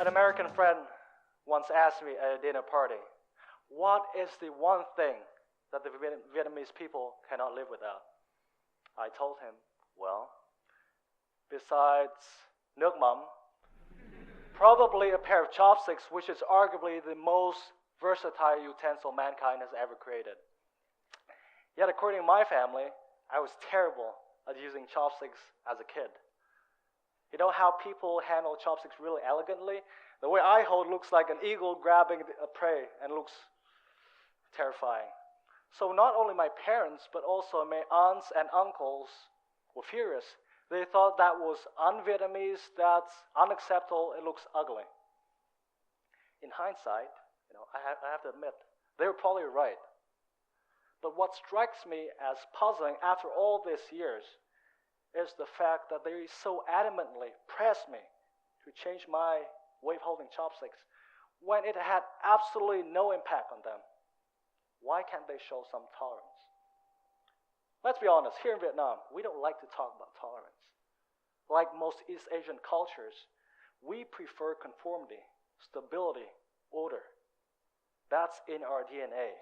An American friend once asked me at a dinner party, what is the one thing that the Vietnamese people cannot live without? I told him, well, besides nước mắm, probably a pair of chopsticks, which is arguably the most versatile utensil mankind has ever created. Yet according to my family, I was terrible at using chopsticks as a kid. You know how people handle chopsticks really elegantly? The way I hold looks like an eagle grabbing a prey and looks terrifying. So not only my parents, but also my aunts and uncles were furious. They thought that was un-Vietnamese, that's unacceptable, it looks ugly. In hindsight, I have to admit, they were probably right. But what strikes me as puzzling after all these years is the fact that they so adamantly pressed me to change my way of holding chopsticks when it had absolutely no impact on them. Why can't they show some tolerance? Let's be honest, here in Vietnam, we don't like to talk about tolerance. Like most East Asian cultures, we prefer conformity, stability, order. That's in our DNA.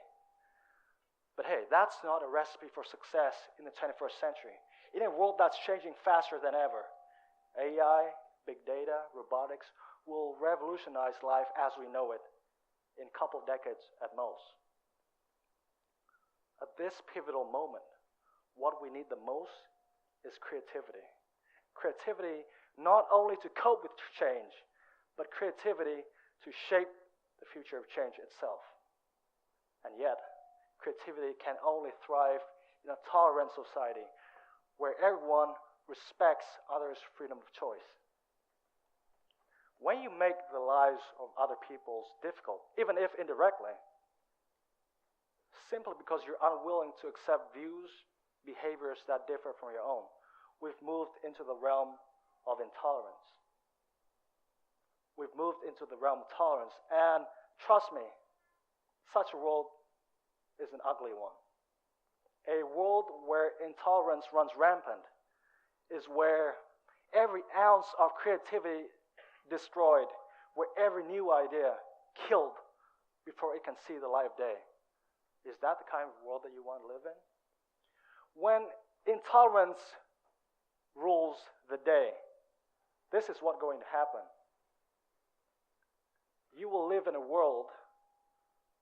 But hey, that's not a recipe for success in the 21st century. In a world that's changing faster than ever, AI, big data, robotics will revolutionize life as we know it in a couple of decades at most. At this pivotal moment, what we need the most is creativity. Creativity not only to cope with change, but creativity to shape the future of change itself. And yet, creativity can only thrive in a tolerant society where everyone respects others' freedom of choice. When you make the lives of other people difficult, even if indirectly, simply because you're unwilling to accept views, behaviors that differ from your own, we've moved into the realm of intolerance. We've moved into the realm of tolerance, and trust me, such a world is an ugly one. A world where intolerance runs rampant is where every ounce of creativity destroyed, where every new idea killed before it can see the light of day. Is that the kind of world that you want to live in? When intolerance rules the day, this is what's going to happen. You will live in a world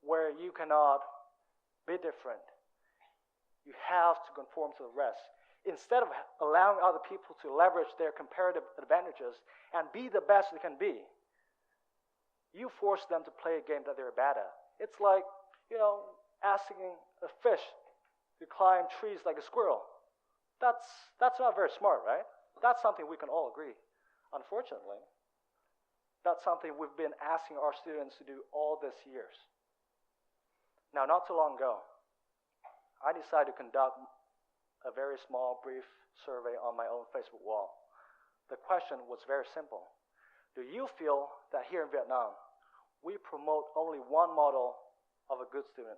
where you cannot be different. You have to conform to the rest. Instead of allowing other people to leverage their comparative advantages and be the best they can be, you force them to play a game that they're bad at. It's like, asking a fish to climb trees like a squirrel. That's not very smart, right? That's something we can all agree. Unfortunately, that's something we've been asking our students to do all these years. Now, not too long ago, I decided to conduct a very small, brief survey on my own Facebook wall. The question was very simple. Do you feel that here in Vietnam, we promote only one model of a good student,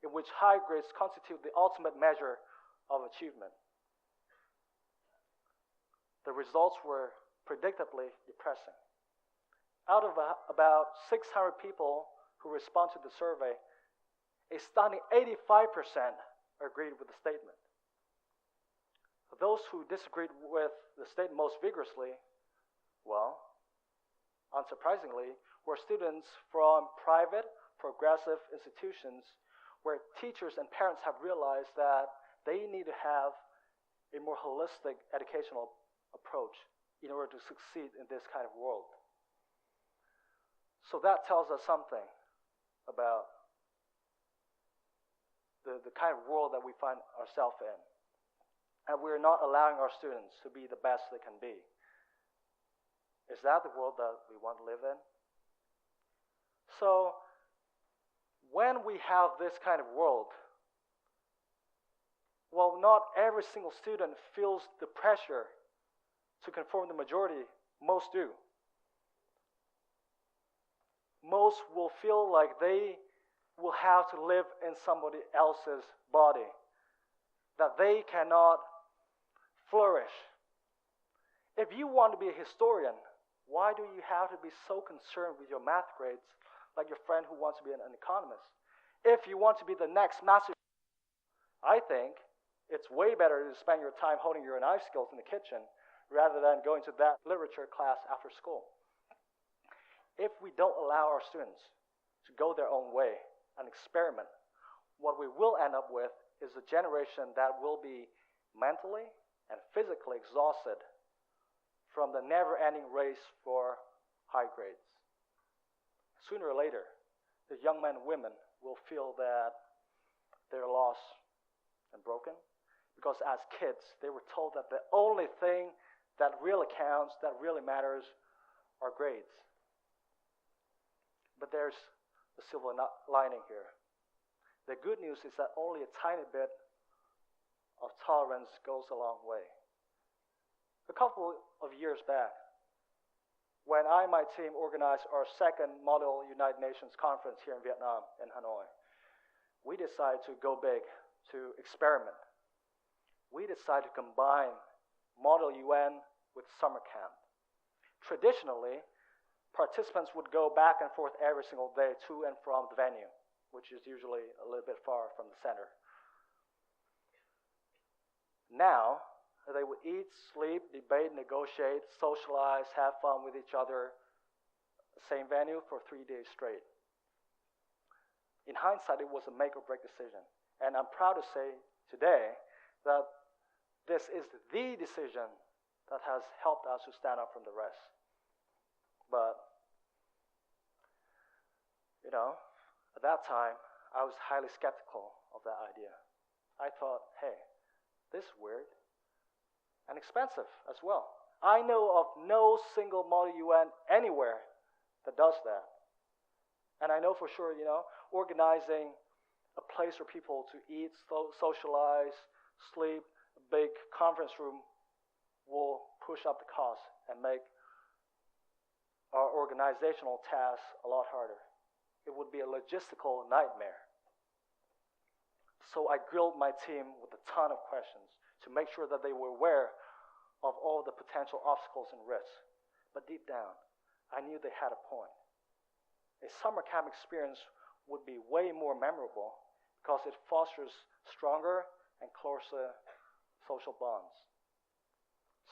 in which high grades constitute the ultimate measure of achievement? The results were predictably depressing. Out of about 600 people who responded to the survey, a stunning 85% agreed with the statement. Those who disagreed with the statement most vigorously, well, unsurprisingly, were students from private, progressive institutions where teachers and parents have realized that they need to have a more holistic educational approach in order to succeed in this kind of world. So that tells us something about the kind of world that we find ourselves in. And we're not allowing our students to be the best they can be. Is that the world that we want to live in? So, when we have this kind of world, well, not every single student feels the pressure to conform to the majority. Most do. Most will feel like they will have to live in somebody else's body, that they cannot flourish If you want to be a historian, why do you have to be so concerned with your math grades like your friend who wants to be an economist? If you want to be the next master, I think it's way better to spend your time honing your knife skills in the kitchen rather than going to that literature class after school. If we don't allow our students to go their own way and experiment, what we will end up with is a generation that will be mentally and physically exhausted from the never-ending race for high grades. Sooner or later, the young men and women will feel that they're lost and broken because as kids, they were told that the only thing that really counts, that really matters, are grades. But there's a silver lining here. The good news is that only a tiny bit of tolerance goes a long way. A couple of years back, when I and my team organized our second Model United Nations conference here in Vietnam, in Hanoi, we decided to go big, to experiment. We decided to combine Model UN with summer camp. Traditionally, participants would go back and forth every single day to and from the venue, which is usually a little bit far from the center. Now, they would eat, sleep, debate, negotiate, socialize, have fun with each other, same venue for 3 days straight. In hindsight, it was a make or break decision. And I'm proud to say today that this is the decision that has helped us to stand out from the rest. But, at that time, I was highly skeptical of that idea. I thought, hey, this is weird and expensive as well. I know of no single Model UN anywhere that does that. And I know for sure, organizing a place for people to eat, socialize, sleep, a big conference room will push up the cost and make our organizational tasks a lot harder. It would be a logistical nightmare. So I grilled my team with a ton of questions to make sure that they were aware of all the potential obstacles and risks. But deep down, I knew they had a point. A summer camp experience would be way more memorable because it fosters stronger and closer social bonds.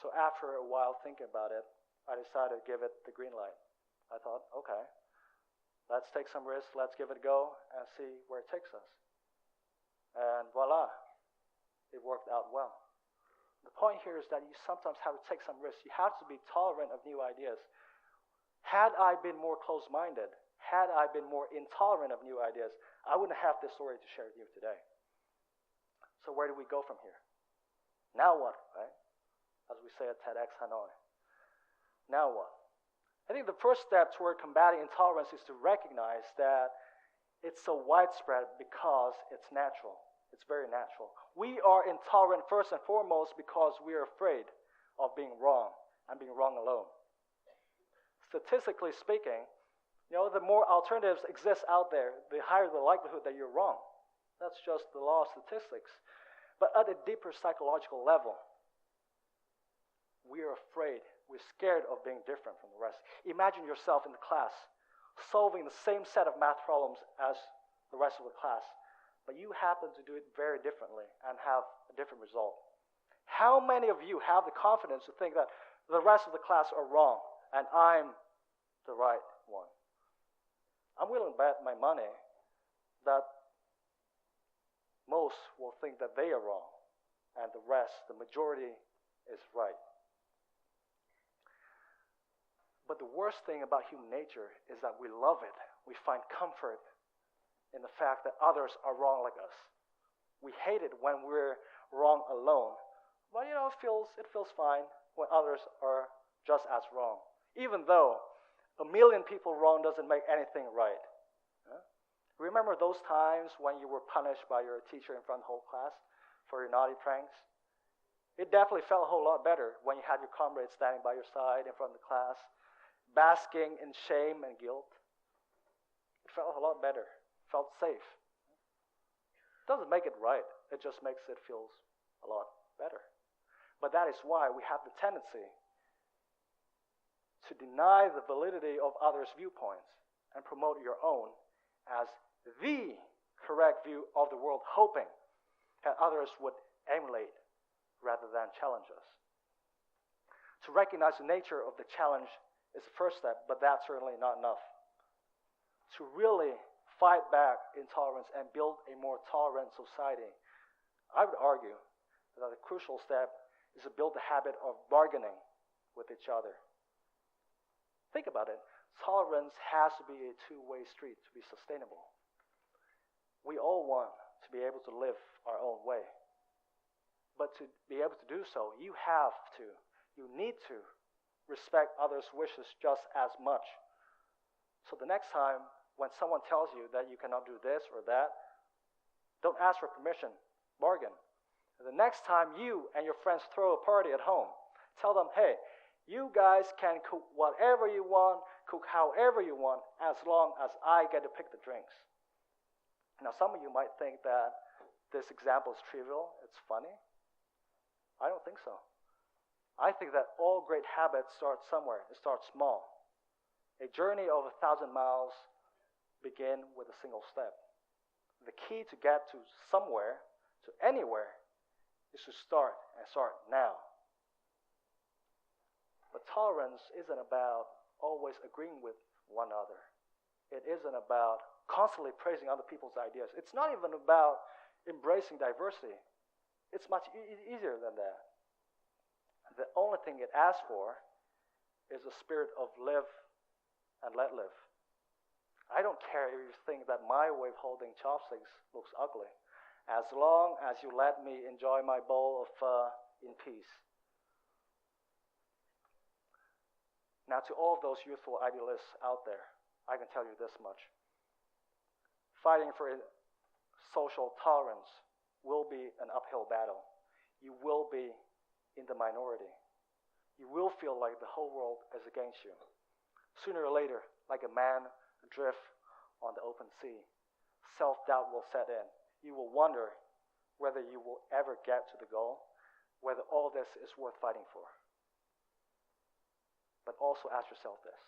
So after a while thinking about it, I decided to give it the green light. I thought, okay, let's take some risks, let's give it a go and see where it takes us. And voila, it worked out well. The point here is that you sometimes have to take some risks. You have to be tolerant of new ideas. Had I been more closed-minded, had I been more intolerant of new ideas, I wouldn't have this story to share with you today. So where do we go from here? Now what, right? As we say at TEDxHanoi. Now what? I think the first step toward combating intolerance is to recognize that it's so widespread because it's natural. It's very natural. We are intolerant first and foremost because we are afraid of being wrong and being wrong alone. Statistically speaking, the more alternatives exist out there, the higher the likelihood that you're wrong. That's just the law of statistics. But at a deeper psychological level, we are afraid, we're scared of being different from the rest. Imagine yourself in the class solving the same set of math problems as the rest of the class, but you happen to do it very differently and have a different result. How many of you have the confidence to think that the rest of the class are wrong and I'm the right one? I'm willing to bet my money that most will think that they are wrong and the rest, the majority, is right. But the worst thing about human nature is that we love it. We find comfort in the fact that others are wrong like us. We hate it when we're wrong alone. But it feels fine when others are just as wrong. Even though 1 million people wrong doesn't make anything right. Remember those times when you were punished by your teacher in front of the whole class for your naughty pranks? It definitely felt a whole lot better when you had your comrades standing by your side in front of the class, basking in shame and guilt. It felt a lot better. It felt safe. It doesn't make it right. It just makes it feel a lot better. But that is why we have the tendency to deny the validity of others' viewpoints and promote your own as the correct view of the world, hoping that others would emulate rather than challenge us. To recognize the nature of the challenge is the first step, but that's certainly not enough. To really fight back intolerance and build a more tolerant society, I would argue that the crucial step is to build the habit of bargaining with each other. Think about it. Tolerance has to be a two-way street to be sustainable. We all want to be able to live our own way. But to be able to do so, you need to respect others' wishes just as much. So the next time when someone tells you that you cannot do this or that, don't ask for permission, bargain. And the next time you and your friends throw a party at home, tell them, hey, you guys can cook whatever you want, cook however you want, as long as I get to pick the drinks. Now, some of you might think that this example is trivial, it's funny. I don't think so. I think that all great habits start somewhere. It starts small. A journey of 1,000 miles begin with a single step. The key to get to somewhere, to anywhere, is to start, and start now. But tolerance isn't about always agreeing with one another. It isn't about constantly praising other people's ideas. It's not even about embracing diversity. It's much easier than that. The only thing it asks for is a spirit of live and let live. I don't care if you think that my way of holding chopsticks looks ugly, as long as you let me enjoy my bowl of pho in peace. Now, to all of those youthful idealists out there, I can tell you this much. Fighting for social tolerance will be an uphill battle. You will be in the minority. You will feel like the whole world is against you. Sooner or later, like a man adrift on the open sea, self-doubt will set in. You will wonder whether you will ever get to the goal, whether all this is worth fighting for. But also ask yourself this.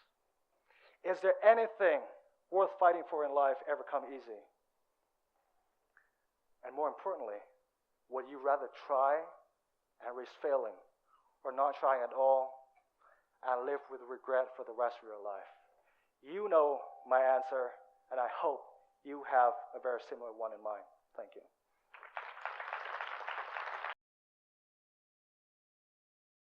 Is there anything worth fighting for in life ever come easy? And more importantly, would you rather try and risk failing, or not trying at all and live with regret for the rest of your life? You know my answer, and I hope you have a very similar one in mind. Thank you.